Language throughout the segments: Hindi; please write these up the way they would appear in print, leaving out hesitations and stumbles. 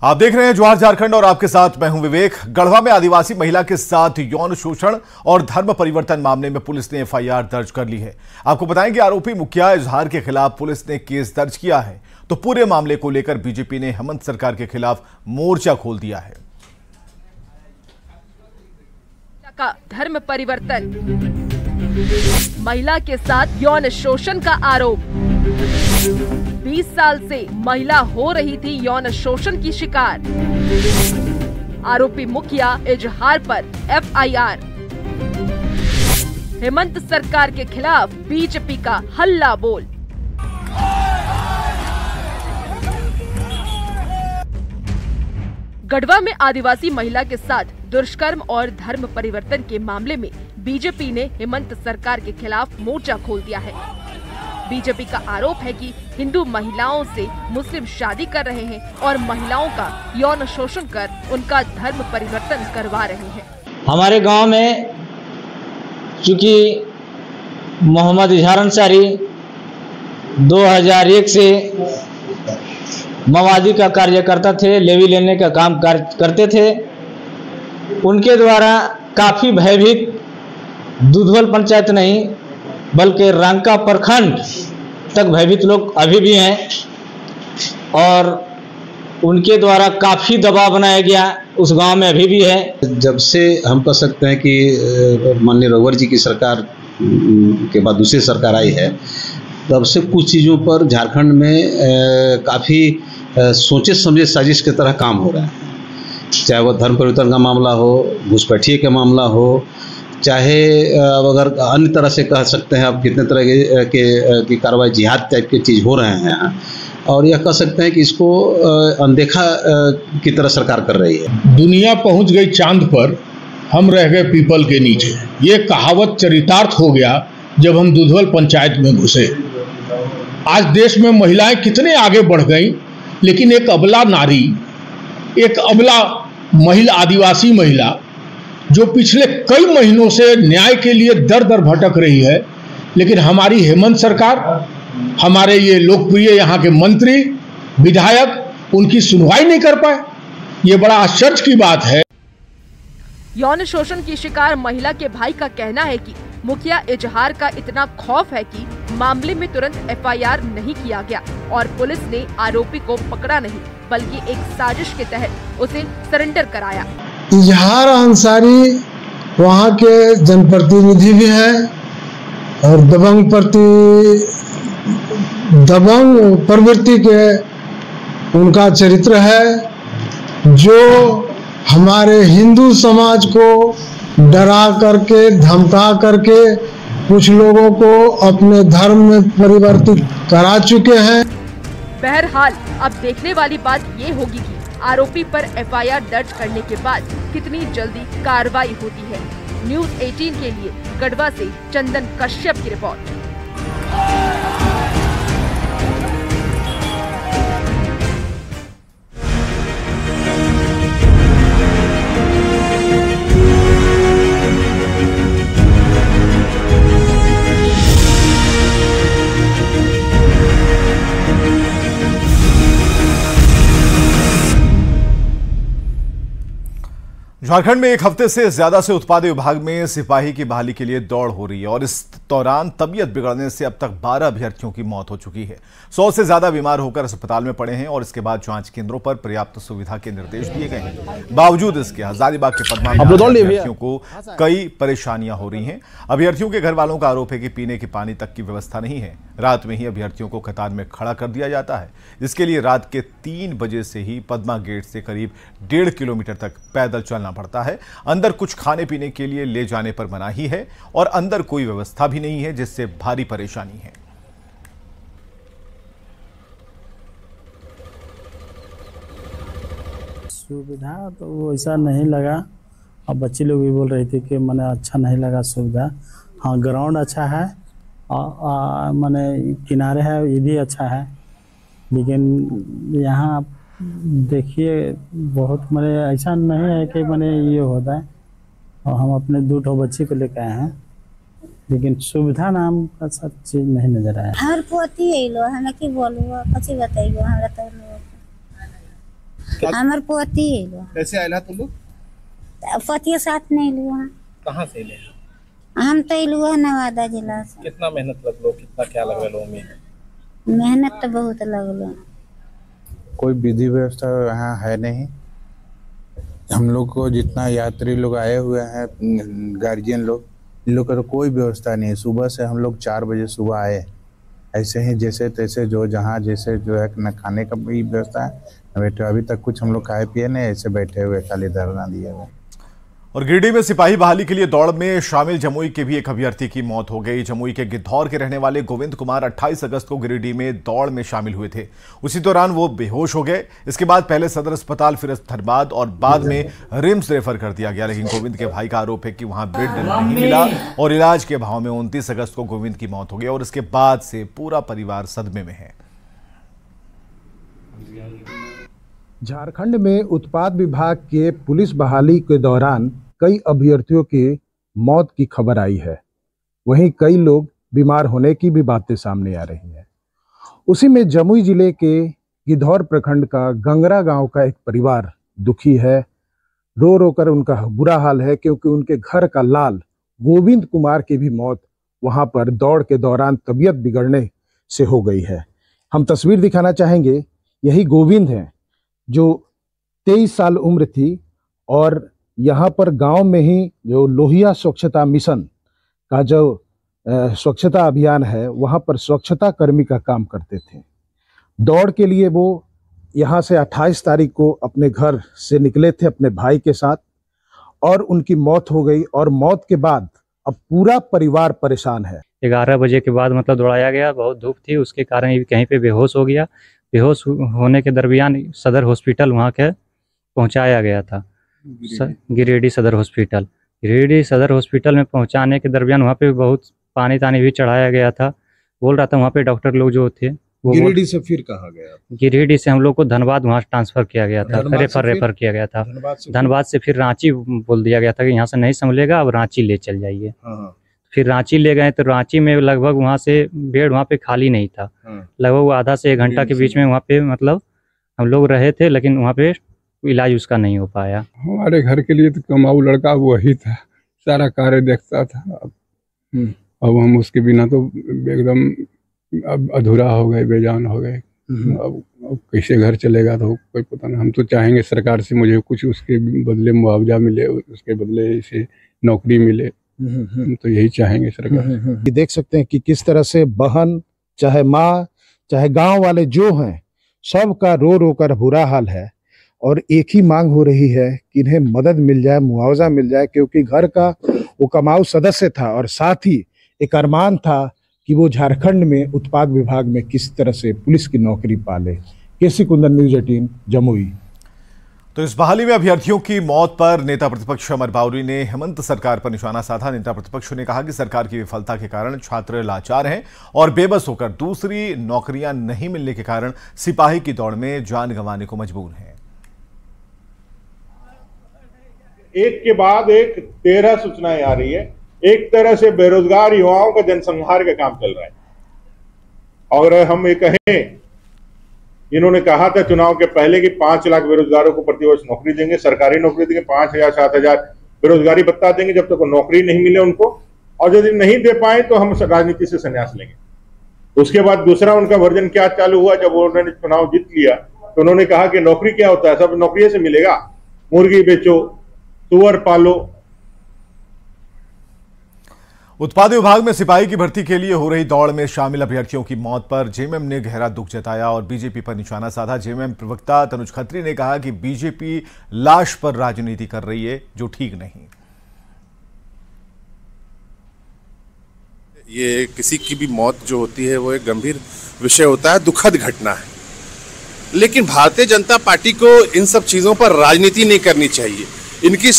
आप देख रहे हैं जवाहर झारखंड और आपके साथ मैं हूं विवेक। गढ़वा में आदिवासी महिला के साथ यौन शोषण और धर्म परिवर्तन मामले में पुलिस ने एफआईआर दर्ज कर ली है। आपको बताएं कि आरोपी मुखिया इजहार के खिलाफ पुलिस ने केस दर्ज किया है। तो पूरे मामले को लेकर बीजेपी ने हेमंत सरकार के खिलाफ मोर्चा खोल दिया है। का धर्म परिवर्तन, महिला के साथ यौन शोषण का आरोप। 20 साल से महिला हो रही थी यौन शोषण की शिकार। आरोपी मुखिया इजहार पर एफआईआर। हेमंत सरकार के खिलाफ बीजेपी का हल्ला बोल। गढ़वा में आदिवासी महिला के साथ दुष्कर्म और धर्म परिवर्तन के मामले में बीजेपी ने हेमंत सरकार के खिलाफ मोर्चा खोल दिया है। बीजेपी का आरोप है कि हिंदू महिलाओं से मुस्लिम शादी कर रहे हैं और महिलाओं का यौन शोषण कर उनका धर्म परिवर्तन करवा रहे हैं। हमारे गांव में चूंकि मोहम्मद इजहार अंसारी 2001 से माओवादी का कार्यकर्ता थे, लेवी लेने का काम करते थे। उनके द्वारा काफी भयभीत दूधवल पंचायत नहीं बल्कि रांका प्रखंड तक भयभीत लोग अभी भी हैं और उनके द्वारा काफी दबाव बनाया गया उस गांव में अभी भी है। जब से हम कह सकते हैं कि माननीय रघुवर जी की सरकार के बाद दूसरी सरकार आई है, तब से कुछ चीज़ों पर झारखंड में काफ़ी सोचे समझे साजिश की तरह काम हो रहा है। चाहे वह धर्म परिवर्तन का मामला हो, घुसपैठिए का मामला हो, चाहे अगर अन्य तरह से कह सकते हैं आप कितने तरह की कार्रवाई जिहाद टाइप की चीज़ हो रहे हैं यहाँ, और यह कह सकते हैं कि इसको अनदेखा की तरह सरकार कर रही है। दुनिया पहुंच गई चांद पर, हम रह गए पीपल के नीचे। ये कहावत चरितार्थ हो गया जब हम दूधवल पंचायत में घुसे। आज देश में महिलाएं कितने आगे बढ़ गई, लेकिन एक अबला नारी, एक अबला महिला, आदिवासी महिला जो पिछले कई महीनों से न्याय के लिए दर दर भटक रही है, लेकिन हमारी हेमंत सरकार, हमारे ये लोकप्रिय यहाँ के मंत्री विधायक उनकी सुनवाई नहीं कर पाए। ये बड़ा आश्चर्य की बात है। यौन शोषण की शिकार महिला के भाई का कहना है कि मुखिया इजहार का इतना खौफ है कि मामले में तुरंत एफआईआर नहीं किया गया और पुलिस ने आरोपी को पकड़ा नहीं बल्कि एक साजिश के तहत उसे सरेंडर कराया। इजहार अंसारी वहाँ के जनप्रतिनिधि भी हैं और दबंग प्रवृत्ति के उनका चरित्र है, जो हमारे हिंदू समाज को डरा करके, धमका करके कुछ लोगों को अपने धर्म में परिवर्तित करा चुके हैं। बहरहाल अब देखने वाली बात ये होगी कि आरोपी पर एफआईआर दर्ज करने के बाद कितनी जल्दी कार्रवाई होती है। न्यूज़ 18 के लिए गढ़वा से चंदन कश्यप की रिपोर्ट। झारखंड में एक हफ्ते से ज्यादा से उत्पाद विभाग में सिपाही की बहाली के लिए दौड़ हो रही है और इस दौरान तबीयत बिगड़ने से अब तक 12 अभ्यर्थियों की मौत हो चुकी है। 100 से ज्यादा बीमार होकर अस्पताल में पड़े हैं और इसके बाद जांच केंद्रों पर पर्याप्त सुविधा के निर्देश दिए गए हैं। बावजूद इसके हजारीबाग के पद्मा में अभ्यर्थियों को कई परेशानियां हो रही हैं। अभ्यर्थियों के घर वालों का आरोप है कि पीने के पानी तक की व्यवस्था नहीं है। रात में ही अभ्यर्थियों को कतार में खड़ा कर दिया जाता है, जिसके लिए रात के 3 बजे से ही पद्मा गेट से करीब 1.5 किलोमीटर तक पैदल चलना पड़ता है। अंदर कुछ खाने पीने के लिए ले जाने पर मनाही है और अंदर कोई व्यवस्था भी नहीं है, जिससे भारी परेशानी है। सुविधा तो वैसा नहीं लगा। अब बच्चे लोग भी बोल रहे थे कि मैंने अच्छा नहीं लगा सुविधा। हाँ, ग्राउंड अच्छा है, मैंने किनारे है, ये भी अच्छा है, लेकिन यहाँ देखिए बहुत मैंने ऐसा नहीं है कि मैंने ये होता है। और हम अपने 2 बच्चे को लेकर आए हैं, लेकिन सुविधा नाम का सब चीज नहीं नजर आया। हर पोती है लो, हम की बोलबो, कथी बताइबो, हमरा तो हमार पोती कैसे आयला तुम लोग? पतिया साथ नहीं लुआ। कहाँ से ले? हम तो लुआ नवादा जिला से। कितना मेहनत लगलो, कितना क्या लगलो में? मेहनत तो बहुत लगलो। कोई विधि व्यवस्था यहाँ है नहीं। हम लोग को जितना यात्री लोग आए हुए हैं, गार्जियन लोग, इन लोग का तो कोई व्यवस्था नहीं है। सुबह से हम लोग 4 बजे सुबह आए, ऐसे ही जैसे तैसे जो जहाँ जैसे जो है न खाने का भी व्यवस्था है न बैठे। अभी तक कुछ हम लोग खाए पिए नहीं, ऐसे बैठे हुए खाली धरना दिए हुए। और गिरिडीह में सिपाही बहाली के लिए दौड़ में शामिल जमुई के भी एक अभ्यर्थी की मौत हो गई। जमुई के गिद्धौर के रहने वाले गोविंद कुमार 28 अगस्त को गिरिडीह में दौड़ में शामिल हुए थे। उसी दौरान वो बेहोश हो गए। इसके बाद पहले सदर अस्पताल, फिर धनबाद और बाद में रिम्स रेफर कर दिया गया। लेकिन गोविंद के भाई का आरोप है कि वहां बेड नहीं मिला और इलाज के अभाव में 29 अगस्त को गोविंद की मौत हो गई और इसके बाद से पूरा परिवार सदमे में है। झारखंड में उत्पाद विभाग के पुलिस बहाली के दौरान कई अभ्यर्थियों की मौत की खबर आई है। वहीं कई लोग बीमार होने की भी बातें सामने आ रही हैं। उसी में जमुई जिले के गिद्धौर प्रखंड का गंगरा गांव का एक परिवार दुखी है। रो रो कर उनका बुरा हाल है, क्योंकि उनके घर का लाल गोविंद कुमार की भी मौत वहां पर दौड़ के दौरान तबीयत बिगड़ने से हो गई है। हम तस्वीर दिखाना चाहेंगे। यही गोविंद हैं जो 23 साल उम्र थी और यहाँ पर गांव में ही जो लोहिया स्वच्छता मिशन का जो स्वच्छता अभियान है, वहाँ पर स्वच्छता कर्मी का काम करते थे। दौड़ के लिए वो यहाँ से 28 तारीख को अपने घर से निकले थे अपने भाई के साथ और उनकी मौत हो गई। और मौत के बाद अब पूरा परिवार परेशान है। 11 बजे के बाद मतलब दौड़ाया गया, बहुत धूप थी, उसके कारण ये कहीं पे बेहोश हो गया। बेहोश होने के दरमियान सदर हॉस्पिटल वहाँ के पहुँचाया गया था, गिरिडीह सदर हॉस्पिटल। गिरिडीह सदर हॉस्पिटल में पहुंचाने के दरमियान वहाँ पे बहुत पानी तानी भी चढ़ाया गया था। बोल रहा था वहाँ पे डॉक्टर लोग जो थे वो गिरिडीह से फिर कहाँ गया? गिरिडीह से हम लोग को धनबाद वहाँ ट्रांसफर किया गया था, रेफर किया गया था। धनबाद से फिर रांची बोल दिया गया था कि यहाँ से नहीं संभलेगा, अब रांची ले चल जाइए। फिर रांची ले गए तो रांची में लगभग वहाँ से बेड वहाँ पे खाली नहीं था। लगभग आधा से 1 घंटा के बीच में वहाँ पे मतलब हम लोग रहे थे, लेकिन वहाँ पे इलाज उसका नहीं हो पाया। हमारे घर के लिए तो कमाऊ लड़का वही था, सारा कार्य देखता था। अब हम उसके बिना तो एकदम अब अधूरा हो गए, बेजान हो गए। अब कैसे घर चलेगा तो कोई पता नहीं। हम तो चाहेंगे सरकार से मुझे कुछ उसके बदले मुआवजा मिले, उसके बदले इसे नौकरी मिले। हम तो यही चाहेंगे सरकार। देख सकते हैं कि किस तरह से बहन, चाहे माँ, चाहे गांव वाले जो हैं, सबका रो रो कर बुरा हाल है। और एक ही मांग हो रही है कि इन्हें मदद मिल जाए, मुआवजा मिल जाए, क्योंकि घर का वो कमाऊ सदस्य था और साथ ही एक अरमान था कि वो झारखंड में उत्पाद विभाग में किस तरह से पुलिस की नौकरी पाले। केसी कुंदन, न्यूज़ 18, जमुई। तो इस बहाली में अभ्यर्थियों की मौत पर नेता प्रतिपक्ष अमर बावरी ने हेमंत सरकार पर निशाना साधा। नेता प्रतिपक्ष ने कहा कि सरकार की विफलता के कारण छात्र लाचार हैं और बेबस होकर दूसरी नौकरियां नहीं मिलने के कारण सिपाही की दौड़ में जान गंवाने को मजबूर हैं। एक के बाद एक 13 सूचनाएं आ रही है। एक तरह से बेरोजगार युवाओं का जनसंहार का काम चल रहा है। और हम ये कहें, इन्होंने कहा था चुनाव के पहले कि 5 लाख बेरोजगारों को प्रतिवर्ष नौकरी देंगे, सरकारी नौकरी देंगे, 5,000 7,000 बेरोजगारी भत्ता देंगे जब तक वो नौकरी नहीं मिले उनको। और यदि नहीं दे पाए तो हम राजनीति से संन्यास लेंगे। उसके बाद दूसरा उनका वर्जन क्या चालू हुआ, जब उन्होंने चुनाव जीत लिया तो उन्होंने कहा कि नौकरी क्या होता है, सब नौकरी से मिलेगा, मुर्गी बेचो, सुअर पालो। उत्पाद विभाग में सिपाही की भर्ती के लिए हो रही दौड़ में शामिल अभ्यर्थियों की मौत पर जेएमएम ने गहरा दुख जताया और बीजेपी पर निशाना साधा। जेएमएम प्रवक्ता तनुज खत्री ने कहा कि बीजेपी लाश पर राजनीति कर रही है, जो ठीक नहीं। ये किसी की भी मौत जो होती है वो एक गंभीर विषय होता है, दुखद घटना है। लेकिन भारतीय जनता पार्टी को इन सब चीजों पर राजनीति नहीं करनी चाहिए। इनकी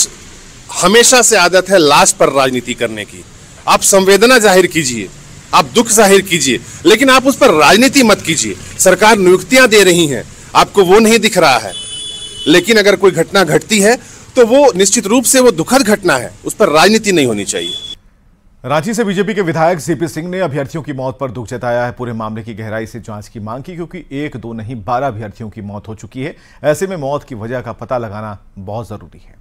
हमेशा से आदत है लाश पर राजनीति करने की। आप संवेदना जाहिर कीजिए, आप दुख जाहिर कीजिए, लेकिन आप उस पर राजनीति मत कीजिए। सरकार नियुक्तियां दे रही हैं, आपको वो नहीं दिख रहा है, लेकिन अगर कोई घटना घटती है तो वो निश्चित रूप से वो दुखद घटना है, उस पर राजनीति नहीं होनी चाहिए। रांची से बीजेपी के विधायक सीपी सिंह ने अभ्यर्थियों की मौत पर दुख जताया है। पूरे मामले की गहराई से जांच की मांग की, क्योंकि 1, 2 नहीं 12 अभ्यर्थियों की मौत हो चुकी है। ऐसे में मौत की वजह का पता लगाना बहुत जरूरी है।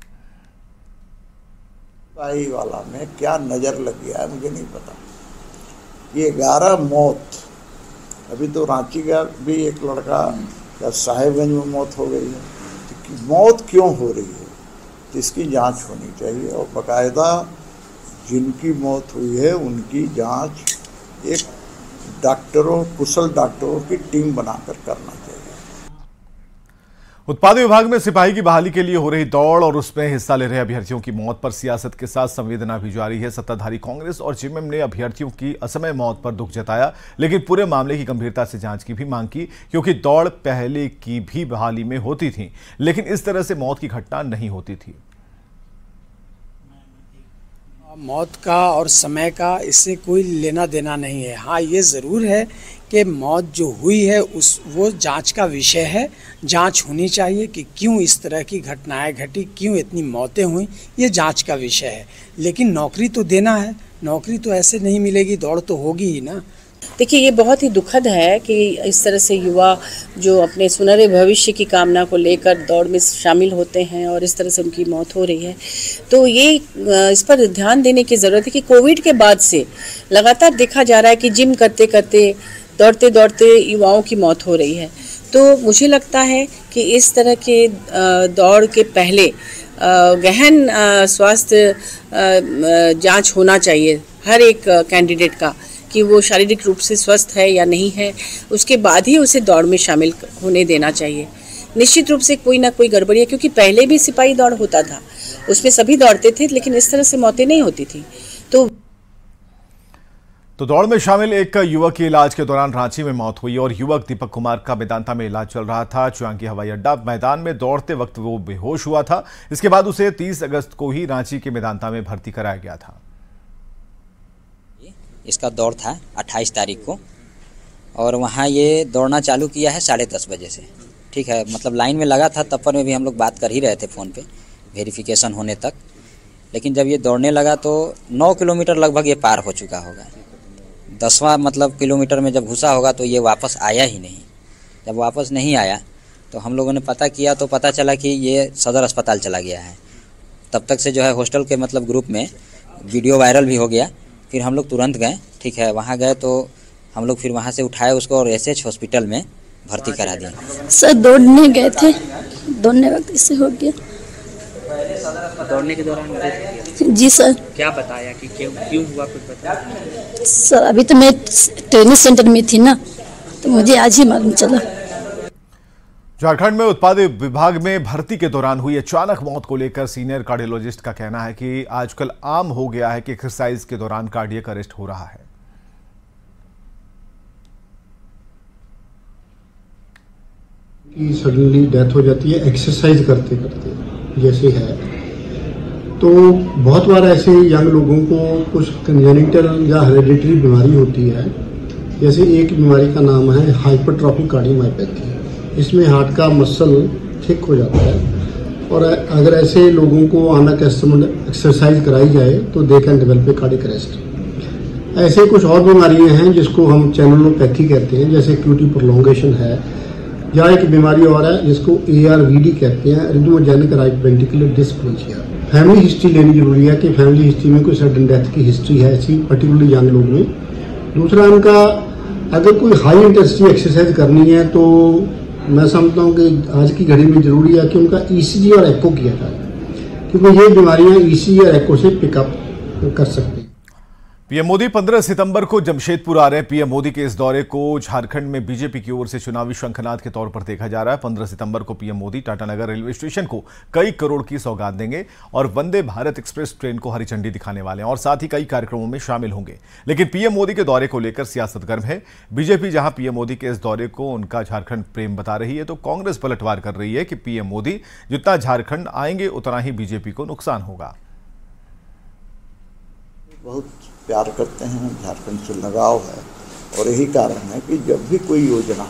सिपाही वाला में क्या नजर लग गया है मुझे नहीं पता। ये 11 मौत, अभी तो रांची का भी एक लड़का का साहेबगंज में मौत हो गई है। तो मौत क्यों हो रही है, तो इसकी जांच होनी चाहिए और बाकायदा जिनकी मौत हुई है उनकी जांच एक डॉक्टरों, कुशल डॉक्टरों की टीम बनाकर करना चाहिए। उत्पाद विभाग में सिपाही की बहाली के लिए हो रही दौड़ और उसमें हिस्सा ले रहे अभ्यर्थियों की मौत पर सियासत के साथ संवेदना भी जारी है। सत्ताधारी कांग्रेस और जेएमएम ने अभ्यर्थियों की असमय मौत पर दुख जताया, लेकिन पूरे मामले की गंभीरता से जांच की भी मांग की, क्योंकि दौड़ पहले की भी बहाली में होती थी, लेकिन इस तरह से मौत की घटना नहीं होती थी। मौत का और समय का इससे कोई लेना देना नहीं है। हाँ, ये ज़रूर है कि मौत जो हुई है वो जांच का विषय है। जांच होनी चाहिए कि क्यों इस तरह की घटनाएं घटी, क्यों इतनी मौतें हुई, ये जांच का विषय है। लेकिन नौकरी तो देना है, नौकरी तो ऐसे नहीं मिलेगी, दौड़ तो होगी ही ना। देखिए, ये बहुत ही दुखद है कि इस तरह से युवा जो अपने सुनहरे भविष्य की कामना को लेकर दौड़ में शामिल होते हैं और इस तरह से उनकी मौत हो रही है। तो ये इस पर ध्यान देने की ज़रूरत है कि कोविड के बाद से लगातार देखा जा रहा है कि जिम करते करते, दौड़ते दौड़ते युवाओं की मौत हो रही है। तो मुझे लगता है कि इस तरह के दौड़ के पहले गहन स्वास्थ्य जाँच होना चाहिए हर एक कैंडिडेट का, कि वो शारीरिक रूप से स्वस्थ है या नहीं है, उसके बाद ही उसे दौड़ में शामिल होने देना चाहिए। निश्चित रूप से कोई ना कोई गड़बड़ी है, क्योंकि पहले भी सिपाही दौड़ होता था, उसमें सभी दौड़ते थे, लेकिन इस तरह से मौतें नहीं होती थी। तो दौड़ में शामिल एक युवक की इलाज के दौरान रांची में मौत हुई और युवक दीपक कुमार का मेदांता में इलाज चल रहा था। चुआंगी हवाई अड्डा मैदान में दौड़ते वक्त वो बेहोश हुआ था। इसके बाद उसे 30 अगस्त को ही रांची के मेदांता में भर्ती कराया गया था। इसका दौड़ था 28 तारीख को और वहाँ ये दौड़ना चालू किया है 10:30 बजे से। ठीक है, मतलब लाइन में लगा था, तब पर में भी हम लोग बात कर ही रहे थे फ़ोन पे वेरिफिकेशन होने तक। लेकिन जब ये दौड़ने लगा तो 9 किलोमीटर लगभग ये पार हो चुका होगा। 10वां मतलब किलोमीटर में जब घुसा होगा तो ये वापस आया ही नहीं। जब वापस नहीं आया तो हम लोगों ने पता किया तो पता चला कि ये सदर अस्पताल चला गया है। तब तक से जो है हॉस्टल के मतलब ग्रुप में वीडियो वायरल भी हो गया। फिर हम लोग तुरंत गए, ठीक है, वहाँ गए तो हम लोग फिर वहाँ से उठाए उसको और एसएच हॉस्पिटल में भर्ती करा दिया। सर दौड़ने गए थे, दौड़ने वक्त इससे हो गया। दौड़ने के दौरान जी सर। क्या बताया कि क्यों हुआ, कुछ बताया? सर अभी तो मैं ट्रेनिंग सेंटर में थी ना, तो मुझे आज ही मालूम चला। झारखंड में उत्पाद विभाग में भर्ती के दौरान हुई अचानक मौत को लेकर सीनियर कार्डियोलॉजिस्ट का कहना है कि आजकल आम हो गया है कि एक्सरसाइज के दौरान कार्डियक अरेस्ट हो रहा है। कि सडनली डेथ हो जाती है एक्सरसाइज करते करते जैसे है। तो बहुत बार ऐसे यंग लोगों को कुछ कंजेनिटल या हेरेडिटरी बीमारी होती है। जैसे एक बीमारी का नाम है हाइपरट्रॉफिक कार्डियोमायोपैथी। इसमें हार्ट का मसल थिक हो जाता है और अगर ऐसे लोगों को अनअकस्टम्ड एक्सरसाइज कराई जाए तो they can develop cardiac arrest. ऐसे कुछ और बीमारियां हैं जिसको हम चैनलोपैथी कहते हैं, जैसे क्यूटी प्रोलोंगेशन है, या एक बीमारी और है जिसको ARVD कहते हैं, arrhythmogenic right ventricular dysplasia. Family history लेनी जरूरी है कि फैमिली हिस्ट्री में कोई सडन डेथ की हिस्ट्री है ऐसी पर्टिकुलरली यंग लोग में। दूसरा, उनका अगर कोई हाई इंटेंसिटी एक्सरसाइज करनी है तो मैं समझता हूँ कि आज की घड़ी में जरूरी है कि उनका ECG और एको किया जाए, क्योंकि ये बीमारियां ECG और एको से पिकअप कर सकती हैं। पीएम मोदी 15 सितंबर को जमशेदपुर आ रहे हैं। पीएम मोदी के इस दौरे को झारखंड में बीजेपी की ओर से चुनावी शंखनाद के तौर पर देखा जा रहा है। 15 सितंबर को PM Modi Tatanagar railway station को कई करोड़ की सौगात देंगे और वंदे भारत एक्सप्रेस ट्रेन को हरी झंडी दिखाने वाले हैं और साथ ही कई कार्यक्रमों में शामिल होंगे। लेकिन पीएम मोदी के दौरे को लेकर सियासत गर्म है। बीजेपी जहां पीएम मोदी के इस दौरे को उनका झारखंड प्रेम बता रही है, तो कांग्रेस पलटवार कर रही है कि पीएम मोदी जितना झारखंड आएंगे उतना ही बीजेपी को नुकसान होगा। बहुत प्यार करते हैं, झारखंड से लगाव है और यही कारण है कि जब भी कोई योजना,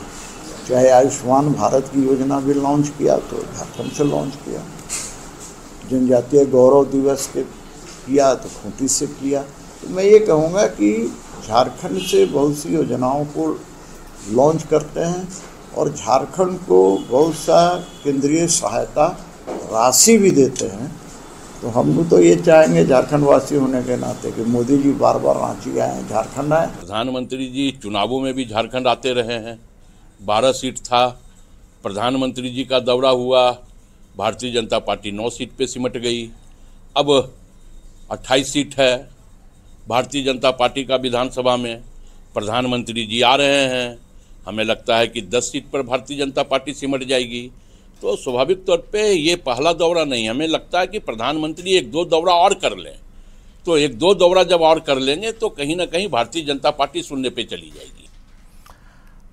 चाहे आयुष्मान भारत की योजना भी लॉन्च किया तो झारखंड से लॉन्च किया, जनजातीय गौरव दिवस के किया तो खूंटी से किया, तो मैं ये कहूँगा कि झारखंड से बहुत सी योजनाओं को लॉन्च करते हैं और झारखंड को बहुत सा केंद्रीय सहायता राशि भी देते हैं। तो हम लोग तो ये चाहेंगे झारखंड वासी होने के नाते कि मोदी जी बार बार रांची आए, झारखंड आए। प्रधानमंत्री जी चुनावों में भी झारखंड आते रहे हैं। 12 सीट था, प्रधानमंत्री जी का दौरा हुआ, भारतीय जनता पार्टी 9 सीट पे सिमट गई। अब 28 सीट है भारतीय जनता पार्टी का विधानसभा में। प्रधानमंत्री जी आ रहे हैं, हमें लगता है कि 10 सीट पर भारतीय जनता पार्टी सिमट जाएगी। तो स्वाभाविक तौर पे ये पहला दौरा नहीं, हमें लगता है कि प्रधानमंत्री 1-2 दौरा और कर लें। तो 1-2 दौरा जब और कर लेंगे तो कहीं ना कहीं भारतीय जनता पार्टी शून्य पे चली जाएगी।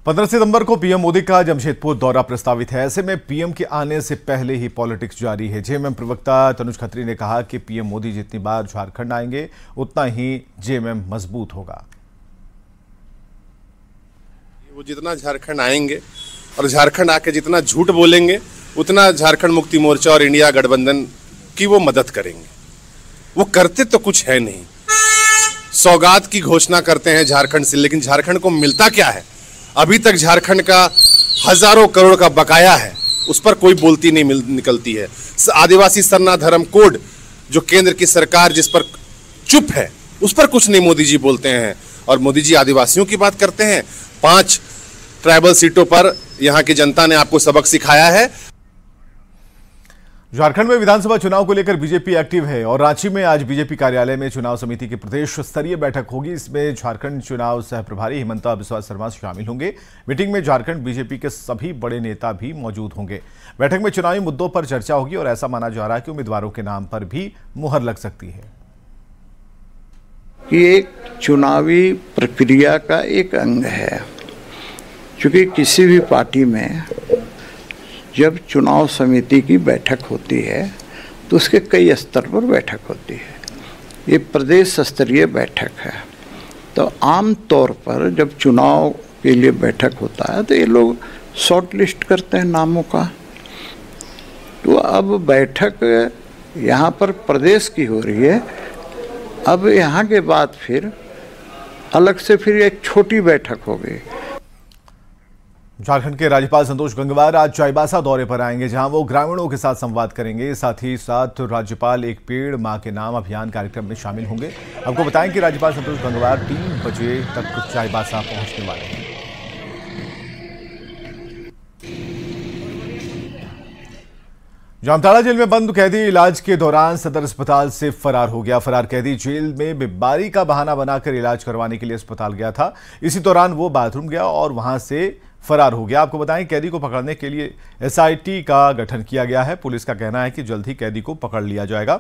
15 सितंबर को पीएम मोदी का जमशेदपुर दौरा प्रस्तावित है। ऐसे में पीएम के आने से पहले ही पॉलिटिक्स जारी है। जेएमएम प्रवक्ता तनुज खत्री ने कहा कि पीएम मोदी जितनी बार झारखंड आएंगे उतना ही जेएमएम मजबूत होगा। वो जितना झारखंड आएंगे और झारखंड आके जितना झूठ बोलेंगे उतना झारखंड मुक्ति मोर्चा और इंडिया गठबंधन की वो मदद करेंगे। वो करते तो कुछ है नहीं, सौगात की घोषणा करते हैं झारखंड से, लेकिन झारखंड को मिलता क्या है? अभी तक झारखंड का हजारों करोड़ का बकाया है, उस पर कोई बोलती नहीं निकलती है। आदिवासी सरना धर्म कोड जो केंद्र की सरकार जिस पर चुप है, उस पर कुछ नहीं मोदी जी बोलते हैं। और मोदी जी आदिवासियों की बात करते हैं। 5 ट्राइबल सीटों पर यहाँ की जनता ने आपको सबक सिखाया है। झारखंड में विधानसभा चुनाव को लेकर बीजेपी एक्टिव है और रांची में आज बीजेपी कार्यालय में चुनाव समिति की प्रदेश स्तरीय बैठक होगी। इसमें झारखंड चुनाव सह प्रभारी हिमंता बिस्वा शर्मा शामिल होंगे। मीटिंग में झारखंड बीजेपी के सभी बड़े नेता भी मौजूद होंगे। बैठक में चुनावी मुद्दों पर चर्चा होगी और ऐसा माना जा रहा है कि उम्मीदवारों के नाम पर भी मुहर लग सकती है। ये एक चुनावी प्रक्रिया का एक अंग है, क्योंकि किसी भी पार्टी में जब चुनाव समिति की बैठक होती है तो उसके कई स्तर पर बैठक होती है। ये प्रदेश स्तरीय बैठक है। तो आम तौर पर जब चुनाव के लिए बैठक होता है तो ये लोग शॉर्ट लिस्ट करते हैं नामों का। तो अब बैठक यहाँ पर प्रदेश की हो रही है। अब यहाँ के बाद फिर अलग से फिर एक छोटी बैठक होगी। झारखंड के राज्यपाल संतोष गंगवार आज चाईबासा दौरे पर आएंगे, जहां वो ग्रामीणों के साथ संवाद करेंगे। साथ ही साथ राज्यपाल एक पेड़ मां के नाम अभियान कार्यक्रम में शामिल होंगे। आपको बताएं कि राज्यपाल संतोष गंगवार 3 बजे तक चाईबासा पहुंचने वाले हैं। जामताड़ा जेल में बंद कैदी इलाज के दौरान सदर अस्पताल से फरार हो गया। फरार कैदी जेल में बीमारी का बहाना बनाकर इलाज करवाने के लिए अस्पताल गया था। इसी दौरान वो बाथरूम गया और वहां से फरार हो गया। आपको बताएं कैदी को पकड़ने के लिए एसआईटी का गठन किया गया है। पुलिस का कहना है कि जल्द ही कैदी को पकड़ लिया जाएगा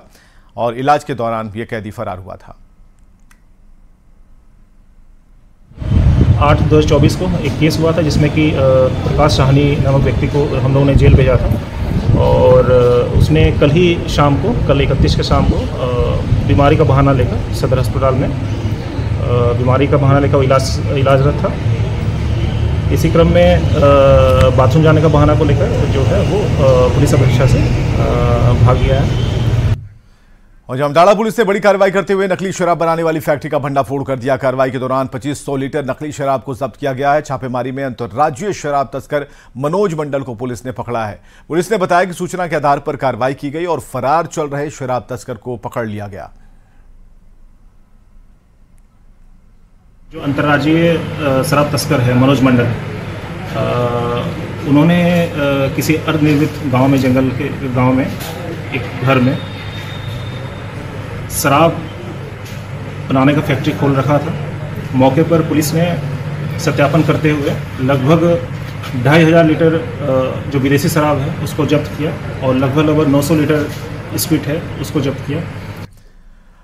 और इलाज के दौरान ये कैदी फरार हुआ था। 8/10/24 को एक केस हुआ था जिसमें कि प्रकाश साहनी नामक व्यक्ति को हम लोगों ने जेल भेजा था और उसने कल 31 के शाम को बीमारी का बहाना लेकर सदर अस्पताल में बीमारी का बहाना लेकर इलाजरत था। इसी क्रम में बाथरूम जाने का बहाना को लेकर जो है वो पुलिस अपेक्षा से भाग गया है। और जामताड़ा पुलिस ने बड़ी कार्रवाई करते हुए नकली शराब बनाने वाली फैक्ट्री का भंडाफोड़ कर दिया। कार्रवाई के दौरान 2500 लीटर नकली शराब को जब्त किया गया है। छापेमारी में अंतर्राज्यीय शराब तस्कर मनोज मंडल को पुलिस ने पकड़ा है। पुलिस ने बताया कि सूचना के आधार पर कार्रवाई की गई और फरार चल रहे शराब तस्कर को पकड़ लिया गया। जो अंतर्राज्यीय शराब तस्कर है मनोज मंडल, उन्होंने किसी अर्धनिर्मित गांव में, जंगल के गांव में एक घर में शराब बनाने का फैक्ट्री खोल रखा था। मौके पर पुलिस ने सत्यापन करते हुए लगभग 2500 लीटर जो विदेशी शराब है उसको जब्त किया और लगभग 900 लीटर स्पिरिट है उसको जब्त किया।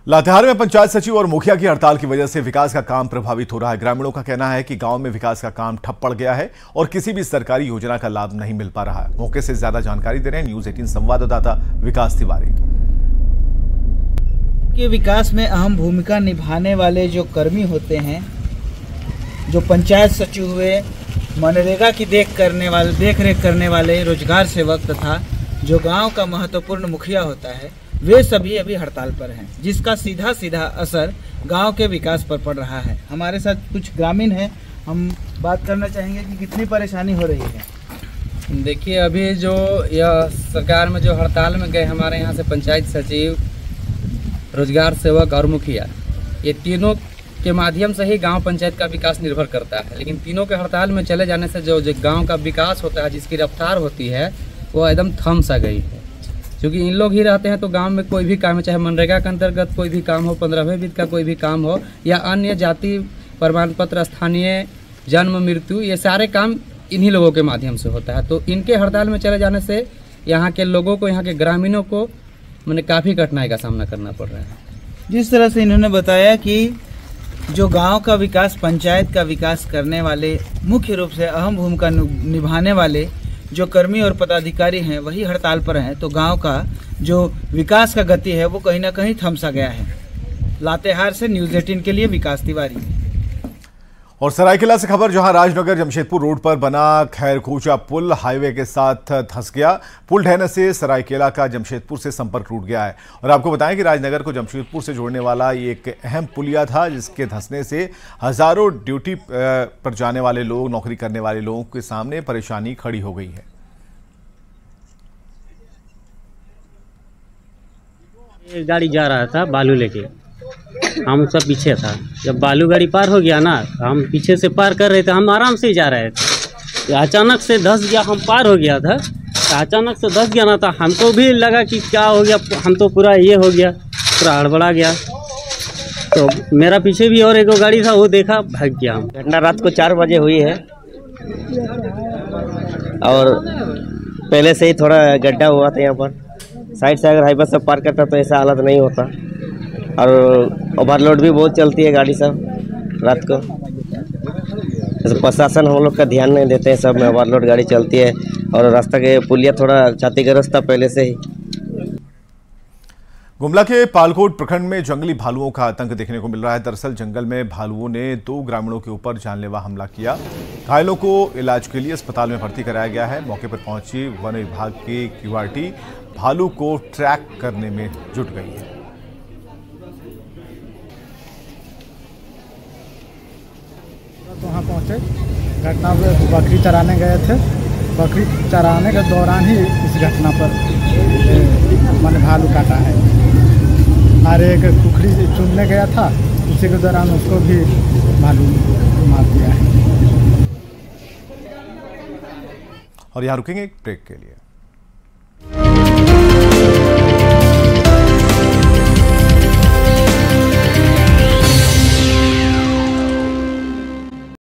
लातेहार में पंचायत सचिव और मुखिया की हड़ताल की वजह से विकास का काम प्रभावित हो रहा है। ग्रामीणों का कहना है कि गांव में विकास का काम ठप पड़ गया है और किसी भी सरकारी योजना का लाभ नहीं मिल पा रहा है। मौके से ज्यादा जानकारी दे रहे हैं न्यूज़ 18 संवाददाता विकास तिवारी। के विकास में अहम भूमिका निभाने वाले जो कर्मी होते हैं, जो पंचायत सचिव हुए, मनरेगा की देख रेख करने वाले रोजगार सेवक तथा जो गांव का महत्वपूर्ण मुखिया होता है, वे सभी अभी हड़ताल पर हैं, जिसका सीधा असर गांव के विकास पर पड़ रहा है। हमारे साथ कुछ ग्रामीण हैं, हम बात करना चाहेंगे कि कितनी परेशानी हो रही है। देखिए, अभी जो यह सरकार में जो हड़ताल में गए हमारे यहाँ से पंचायत सचिव, रोजगार सेवक और मुखिया, ये तीनों के माध्यम से ही गांव पंचायत का विकास निर्भर करता है। लेकिन तीनों के हड़ताल में चले जाने से जो गांव का विकास होता है, जिसकी रफ्तार होती है, वो एकदम थम सा गई है। क्योंकि इन लोग ही रहते हैं तो गांव में कोई भी काम है, चाहे मनरेगा के अंतर्गत कोई भी काम हो, 15वें वित्त का कोई भी काम हो, या अन्य जाति प्रमाण पत्र, स्थानीय जन्म मृत्यु, ये सारे काम इन्हीं लोगों के माध्यम से होता है। तो इनके हड़ताल में चले जाने से यहाँ के लोगों को, यहाँ के ग्रामीणों को मैंने काफ़ी कठिनाई का सामना करना पड़ रहा है। जिस तरह से इन्होंने बताया कि जो गांव का विकास, पंचायत का विकास करने वाले, मुख्य रूप से अहम भूमिका निभाने वाले जो कर्मी और पदाधिकारी हैं, वही हड़ताल पर हैं, तो गांव का जो विकास का गति है वो कहीं ना कहीं थम सा गया है। लातेहार से न्यूज़ 18 के लिए विकास तिवारी। और सरायकेला से खबर, जहां राजनगर जमशेदपुर रोड पर बना खैरखूचा पुल हाईवे के साथ धंस गया। पुल ढहने से सरायकेला का जमशेदपुर से संपर्क टूट गया है। और आपको बताएं कि राजनगर को जमशेदपुर से जोड़ने वाला ये एक अहम पुलिया था, जिसके धंसने से हजारों ड्यूटी पर जाने वाले लोग, नौकरी करने वाले लोगों के सामने परेशानी खड़ी हो गई है। गाड़ी जा रहा था बालू लेके, हम सब पीछे था। जब बालू गाड़ी पार हो गया ना, हम पीछे से पार कर रहे थे, हम आराम से ही जा रहे थे। अचानक से धंस गया, हम पार हो गया था, अचानक से धंस गया ना, तो हमको भी लगा कि क्या हो गया, हम तो पूरा ये हो गया, पूरा हड़बड़ा गया। तो मेरा पीछे भी और एक गाड़ी था, वो देखा, भाग गया। हम घटना रात को 4 बजे हुई है और पहले से ही थोड़ा गड्ढा हुआ था यहाँ पर। साइड से अगर हाईवे से पार करता तो ऐसा हालत नहीं होता। और ओवरलोड भी बहुत चलती है गाड़ी सब रात को। जैसे प्रशासन हम लोग का ध्यान नहीं देते हैं, सब में ओवरलोड गाड़ी चलती है। और रास्ता के पुलिया थोड़ा क्षतिग्रस्त था पहले से ही। गुमला के पालकोट प्रखंड में जंगली भालुओं का आतंक देखने को मिल रहा है। दरअसल जंगल में भालुओं ने 2 ग्रामीणों के ऊपर जानलेवा हमला किया। घायलों को इलाज के लिए अस्पताल में भर्ती कराया गया है। मौके पर पहुंची वन विभाग की क्यूआरटी भालू को ट्रैक करने में जुट गई है। तो वहाँ पहुँचे, घटना में बकरी चराने गए थे। बकरी चराने के दौरान ही इस घटना पर मैंने भालू काटा है। और एक कुकड़ी चुनने गया था, उसी के दौरान उसको भी भालू मार दिया है। और यहाँ रुकेंगे एक ब्रेक के लिए।